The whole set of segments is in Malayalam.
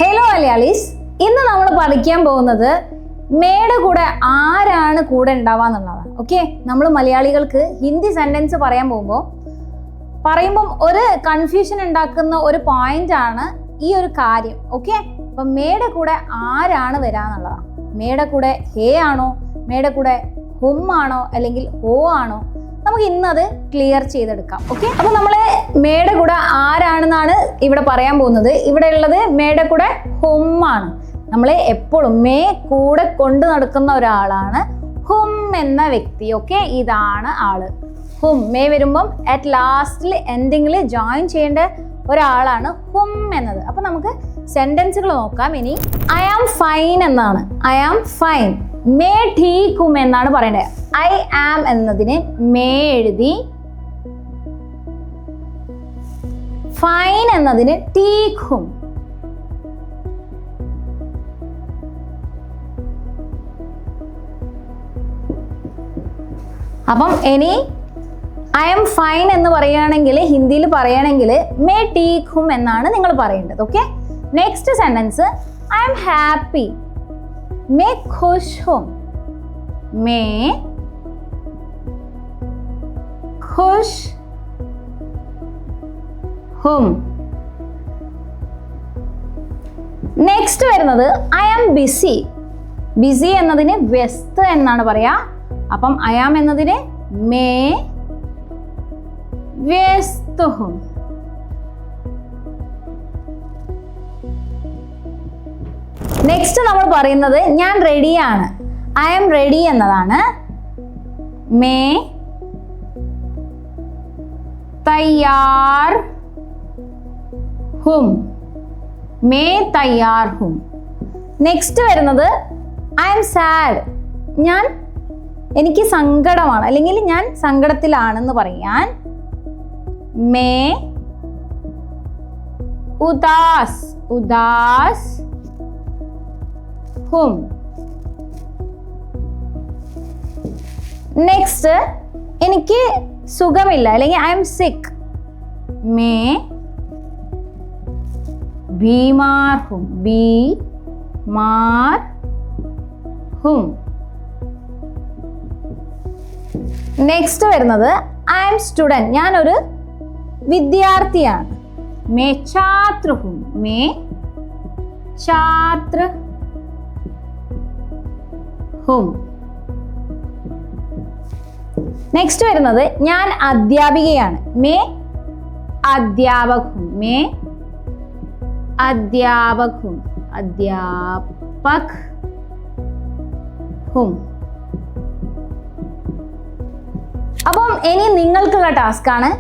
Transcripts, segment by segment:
ഹലോ മലയാളീസ്, ഇന്ന് നമ്മൾ പഠിക്കാൻ പോകുന്നത് മേയുടെ കൂടെ ആരാണ് കൂടെ ഉണ്ടാവാന്നുള്ളതാണ്. ഓക്കെ, നമ്മൾ മലയാളികൾക്ക് ഹിന്ദി സെന്റൻസ് പറയാൻ പറയുമ്പം ഒരു കൺഫ്യൂഷൻ ഉണ്ടാക്കുന്ന ഒരു പോയിന്റ് ആണ് ഈ ഒരു കാര്യം. ഓക്കെ, അപ്പം മേയുടെ കൂടെ ആരാണ് വരാന്നുള്ളതാണ്. മേയുടെ കൂടെ ഹേ ആണോ, മേയുടെ കൂടെ ഹും ആണോ, അല്ലെങ്കിൽ ഹോ ആണോ, നമുക്ക് ഇന്നത് ക്ലിയർ ചെയ്തെടുക്കാം. ഓക്കെ, അപ്പൊ നമ്മള് മേയുടെ കൂടെ ആരാണെന്നാണ് ഇവിടെ പറയാൻ പോകുന്നത്. ഇവിടെ ഉള്ളത് മേയുടെ കൂടെ ഹും ആണ്. നമ്മളെ എപ്പോഴും മേ കൂടെ കൊണ്ടു നടക്കുന്ന ഒരാളാണ് ഹും എന്ന വ്യക്തി. ഓക്കെ, ഇതാണ് ആള് ഹും. മേ വരുമ്പം അറ്റ് ലാസ്റ്റിൽ എൻഡിങ്ങിൽ ജോയിൻ ചെയ്യേണ്ട ഒരാളാണ് ഹും എന്നത്. അപ്പൊ നമുക്ക് സെന്റൻസുകൾ നോക്കാം. ഇനി ഐ ആം ഫൈൻ എന്നാണ്. I am fine. മേ ഠീക് ഹും എന്നാണ് പറയേണ്ടത്. ഐ ആം എന്നതിന് മേ എഴുതി, ഫൈൻ എന്നതിന് ഠീക് ഹും. അപ്പം ഇനി ഐ എം ഫൈൻ എന്ന് പറയുകയാണെങ്കിൽ, ഹിന്ദിയിൽ പറയുകയാണെങ്കിൽ മേ ഠീക് ഹും എന്നാണ് നിങ്ങൾ പറയേണ്ടത്. Okay, next sentence I am happy. മേ ഖുഷ് ഹും. മേ ഖുഷ് ഹും. നെക്സ്റ്റ് വരുന്നത് ഐ ആം ബിസി. ബിസി എന്നതിന് വ്യസ്ത് എന്നാണ് പറയാ. അപ്പം ഐ ആം എന്നതിന് മേ വ്യസ്ത് ഹും. നെക്സ്റ്റ് നമ്മൾ പറയുന്നത് ഞാൻ റെഡിയാണ്. ഐ ആം റെഡി എന്നതാണ്. മേ തയ്യാർ ഹും. മേ തയ്യാർ ഹും. നെക്സ്റ്റ് വരുന്നത് ഐ ആം സാഡ്. എനിക്ക് സങ്കടമാണ്, അല്ലെങ്കിൽ ഞാൻ സങ്കടത്തിലാണെന്ന് പറയാൻ മേ ഉദാസ്. ഉദാസ് ഹും. നെക്സ്റ്റ് എനിക്ക് സുഖമില്ല, അല്ലെങ്കിൽ ഐ എം സിക്ക്. മേ ബീമാർ ഹും. ബീമാർ ഹും. നെക്സ്റ്റ് വരുന്നത് ഐ എം സ്റ്റുഡൻറ്. ഞാനൊരു വിദ്യാർത്ഥിയാണ്. മേ ഛാത്ര ഹും. മേ ഛാത്ര ഹും. നെക്സ്റ്റ് വരുന്നത് ഞാൻ അധ്യാപികയാണ്. മേ അധ്യാപക് ഹും. മേ അധ്യാപക് ഹും. അധ്യാപക് ഹും. അപ്പം ഇനി നിങ്ങൾക്കുള്ള ടാസ്ക് ആണ്.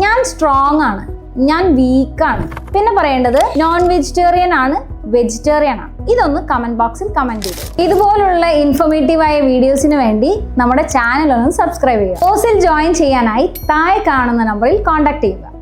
ഞാൻ സ്ട്രോങ് ആണ്, ഞാൻ വീക്കാണ്. പിന്നെ പറയേണ്ടത് നോൺ വെജിറ്റേറിയൻ ആണ്, വെജിറ്റേറിയൻ ആണ്. ഇതൊന്ന് കമന്റ് ബോക്സിൽ കമന്റ് ചെയ്തു. ഇതുപോലുള്ള ഇൻഫോർമേറ്റീവായ വീഡിയോസിന് വേണ്ടി നമ്മുടെ ചാനൽ ഒന്ന് സബ്സ്ക്രൈബ് ചെയ്യുക. കോഴ്സിൽ ജോയിൻ ചെയ്യാനായി താഴെ കാണുന്ന നമ്പറിൽ കോൺടാക്ട് ചെയ്യുക.